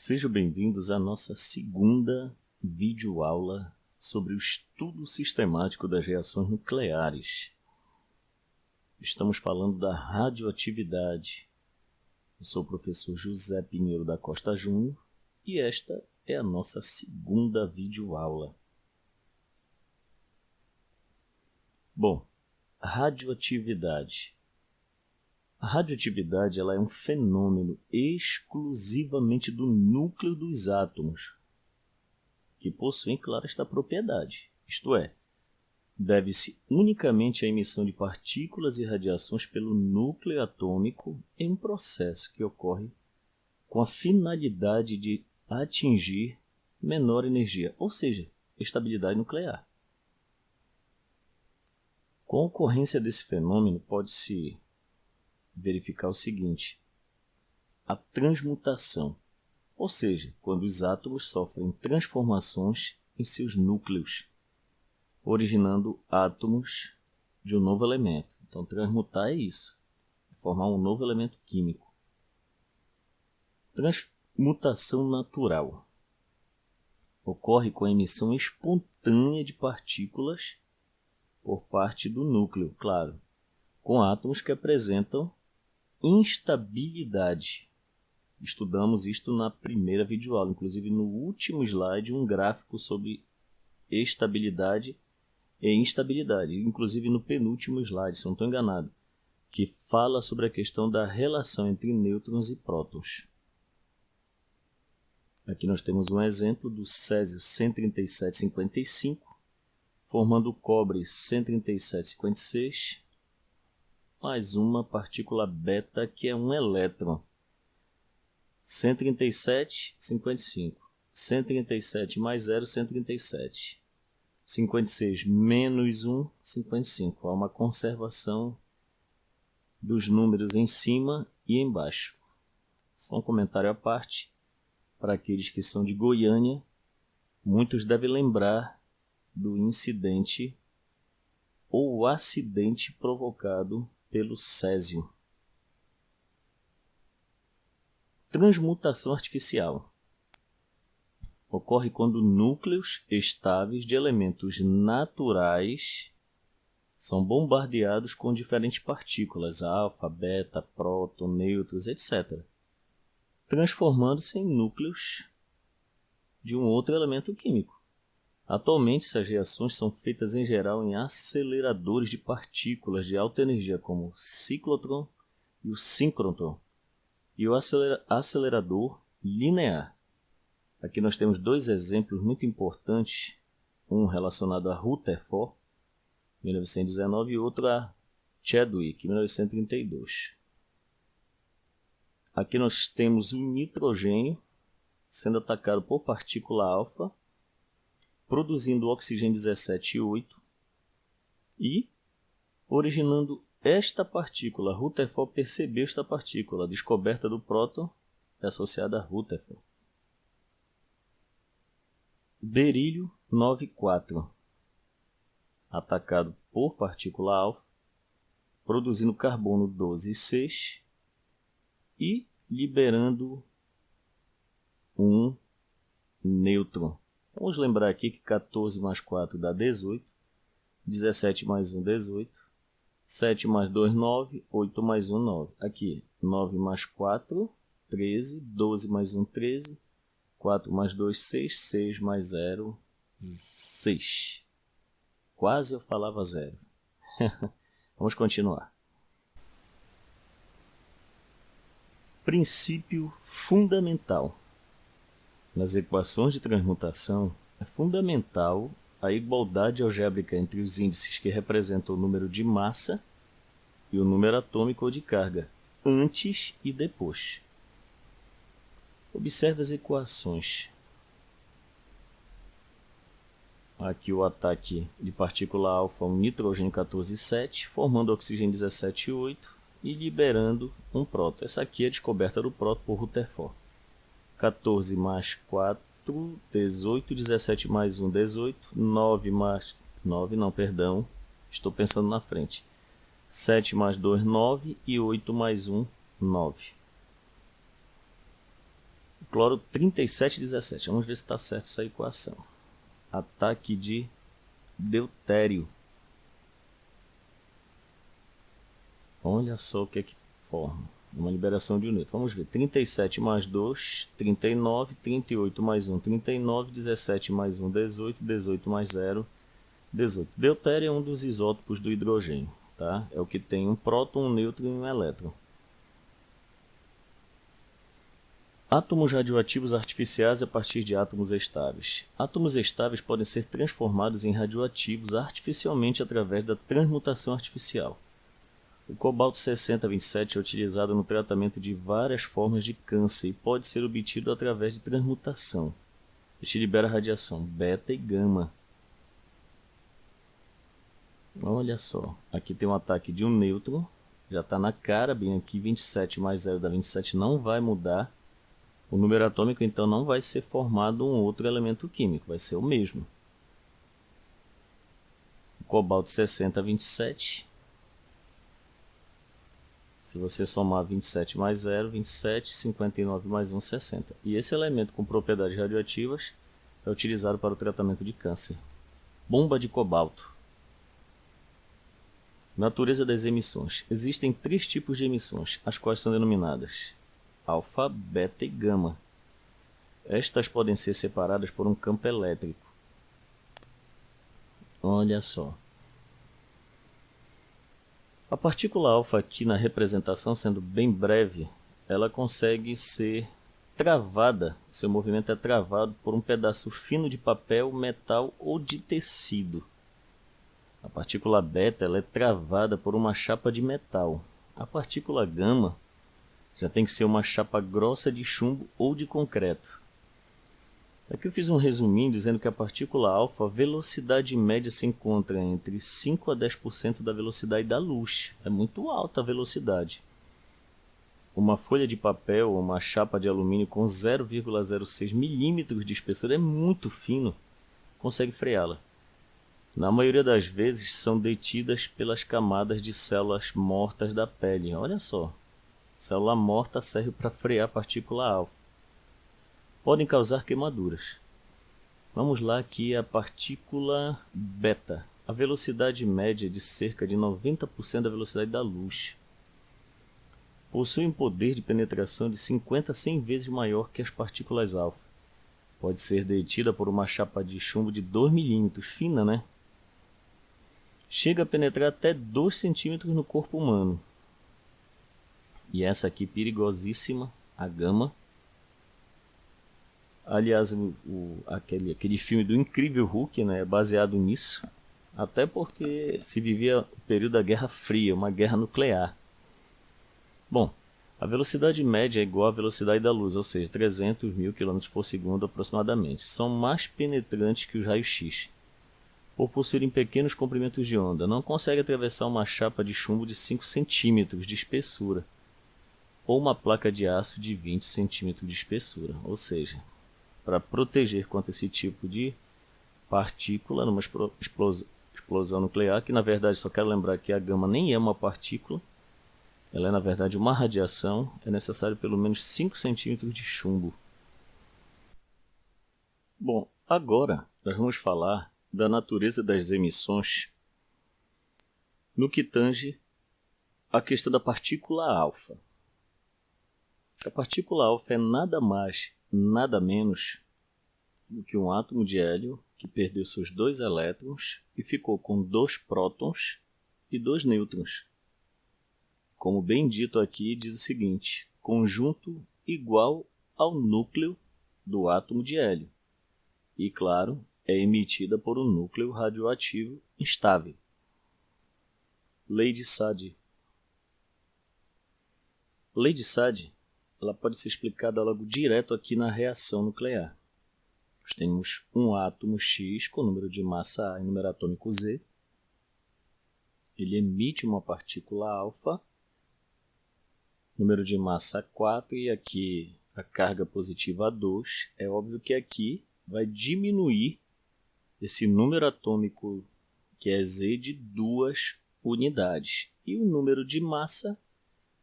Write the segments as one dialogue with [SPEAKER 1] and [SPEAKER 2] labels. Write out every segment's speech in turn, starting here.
[SPEAKER 1] Sejam bem-vindos à nossa segunda videoaula sobre o estudo sistemático das reações nucleares. Estamos falando da radioatividade. Eu sou o professor José Pinheiro da Costa Júnior e esta é a nossa segunda videoaula. Bom, radioatividade. A radioatividade ela é um fenômeno exclusivamente do núcleo dos átomos, que possuem, claro, esta propriedade, isto é, deve-se unicamente à emissão de partículas e radiações pelo núcleo atômico em um processo que ocorre com a finalidade de atingir menor energia, ou seja, estabilidade nuclear. Com a ocorrência desse fenômeno, pode-se verificar o seguinte: a transmutação, ou seja, quando os átomos sofrem transformações em seus núcleos, originando átomos de um novo elemento. Então, transmutar é isso, formar um novo elemento químico. Transmutação natural ocorre com a emissão espontânea de partículas por parte do núcleo, claro, com átomos que apresentam instabilidade. Estudamos isto na primeira videoaula, inclusive no último slide, um gráfico sobre estabilidade e instabilidade, inclusive no penúltimo slide, se não estou enganado, que fala sobre a questão da relação entre nêutrons e prótons. Aqui nós temos um exemplo do césio 137,55, formando o cobre 137,56, mais uma partícula beta que é um elétron. 137,55. 137 mais 0, 137. 56 menos 1, 55. Há uma conservação dos números em cima e embaixo. Só um comentário à parte. Para aqueles que são de Goiânia, muitos devem lembrar do incidente ou acidente provocado pelo césio. Transmutação artificial ocorre quando núcleos estáveis de elementos naturais são bombardeados com diferentes partículas, alfa, beta, próton, nêutrons, etc., transformando-se em núcleos de um outro elemento químico. Atualmente, essas reações são feitas em geral em aceleradores de partículas de alta energia, como o ciclotron e o síncrotron, e o acelerador linear. Aqui nós temos dois exemplos muito importantes, um relacionado a Rutherford, 1919, e outro a Chadwick, 1932. Aqui nós temos o nitrogênio sendo atacado por partícula alfa, produzindo oxigênio 17,8 e originando esta partícula. Rutherford percebeu esta partícula. A descoberta do próton é associada a Rutherford. Berílio 9,4, atacado por partícula alfa, produzindo carbono 12,6 e liberando um nêutron. Vamos lembrar aqui que 14 mais 4 dá 18, 17 mais 1, 18, 7 mais 2, 9, 8 mais 1, 9. Aqui, 9 mais 4, 13, 12 mais 1, 13, 4 mais 2, 6, 6 mais 0, 6. Quase eu falava 0. Vamos continuar. Princípio fundamental. Nas equações de transmutação, é fundamental a igualdade algébrica entre os índices que representam o número de massa e o número atômico ou de carga, antes e depois. Observe as equações. Aqui o ataque de partícula alfa, um nitrogênio 14,7, formando oxigênio 17,8 e liberando um próton. Essa aqui é a descoberta do próton por Rutherford. 14 mais 4, 18, 17 mais 1, 18, 9 mais... 9 não, perdão, estou pensando na frente. 7 mais 2, 9 e 8 mais 1, 9. Cloro 3717. Vamos ver se está certo essa equação. Ataque de deutério. Olha só o que é que forma. Uma liberação de um nêutron. Vamos ver. 37 mais 2, 39. 38 mais 1, 39. 17 mais 1, 18. 18 mais 0, 18. Deutério é um dos isótopos do hidrogênio. Tá? É o que tem um próton, um nêutron e um elétron. Átomos radioativos artificiais a partir de átomos estáveis. Átomos estáveis podem ser transformados em radioativos artificialmente através da transmutação artificial. O cobalto 6027 é utilizado no tratamento de várias formas de câncer e pode ser obtido através de transmutação. Este libera radiação beta e gama. Olha só, aqui tem um ataque de um nêutron, já está na cara, bem aqui, 27 mais 0 dá 27, não vai mudar. O número atômico então não vai ser formado um outro elemento químico, vai ser o mesmo. O cobalto 6027. Se você somar 27 mais 0, 27, 59 mais 1, 60. E esse elemento com propriedades radioativas é utilizado para o tratamento de câncer. Bomba de cobalto. Natureza das emissões. Existem 3 tipos de emissões, as quais são denominadas alfa, beta e gama. Estas podem ser separadas por um campo elétrico. Olha só. A partícula alfa aqui na representação, sendo bem breve, ela consegue ser travada, seu movimento é travado por um pedaço fino de papel, metal ou de tecido. A partícula beta ela é travada por uma chapa de metal. A partícula gama já tem que ser uma chapa grossa de chumbo ou de concreto. Aqui eu fiz um resuminho dizendo que a partícula alfa, a velocidade média se encontra entre 5 a 10% da velocidade da luz. É muito alta a velocidade. Uma folha de papel ou uma chapa de alumínio com 0,06 milímetros de espessura é muito fino, consegue freá-la. Na maioria das vezes são detidas pelas camadas de células mortas da pele. Olha só, célula morta serve para frear a partícula alfa. Podem causar queimaduras. Vamos lá aqui a partícula beta. A velocidade média é de cerca de 90% da velocidade da luz. Possui um poder de penetração de 50 a 100 vezes maior que as partículas alfa. Pode ser detida por uma chapa de chumbo de 2 milímetros, fina, né? Chega a penetrar até 2 centímetros no corpo humano. E essa aqui perigosíssima, a gama. Aliás, aquele filme do Incrível Hulk, né, é baseado nisso. Até porque se vivia o período da Guerra Fria, uma guerra nuclear. Bom, a velocidade média é igual à velocidade da luz, ou seja, 300 mil km por segundo aproximadamente. São mais penetrantes que os raios-x. Por possuírem pequenos comprimentos de onda, não consegue atravessar uma chapa de chumbo de 5 centímetros de espessura ou uma placa de aço de 20 centímetros de espessura. Ou seja, para proteger contra esse tipo de partícula numa explosão nuclear, que na verdade só quero lembrar que a gama nem é uma partícula, ela é na verdade uma radiação, é necessário pelo menos 5 centímetros de chumbo. Bom, agora nós vamos falar da natureza das emissões no que tange a questão da partícula alfa. A partícula alfa é nada mais, nada menos do que um átomo de hélio que perdeu seus 2 elétrons e ficou com 2 prótons e 2 nêutrons. Como bem dito aqui, diz o seguinte: conjunto igual ao núcleo do átomo de hélio. E, claro, é emitida por um núcleo radioativo instável. Lei de Sade. Lei de Sade ela pode ser explicada logo direto aqui na reação nuclear. Nós temos um átomo X com número de massa A e número atômico Z. Ele emite uma partícula alfa, número de massa 4 e aqui a carga positiva 2. É óbvio que aqui vai diminuir esse número atômico que é Z de 2 unidades. E o número de massa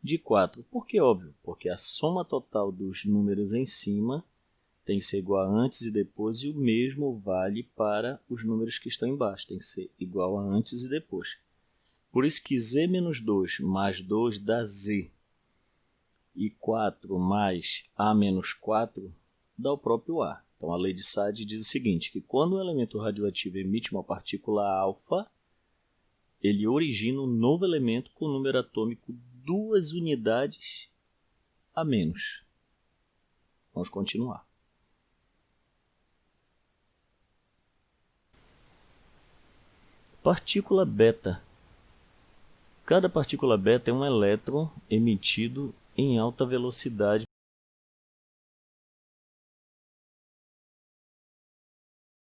[SPEAKER 1] de 4. Por que óbvio? Porque a soma total dos números em cima tem que ser igual a antes e depois, e o mesmo vale para os números que estão embaixo, tem que ser igual a antes e depois. Por isso que z menos 2 mais 2 dá z, e 4 mais a menos 4 dá o próprio A. Então a lei de Sade diz o seguinte, que quando um elemento radioativo emite uma partícula alfa, ele origina um novo elemento com número atômico 2 unidades a menos. Vamos continuar. Partícula beta. Cada partícula beta é um elétron emitido em alta velocidade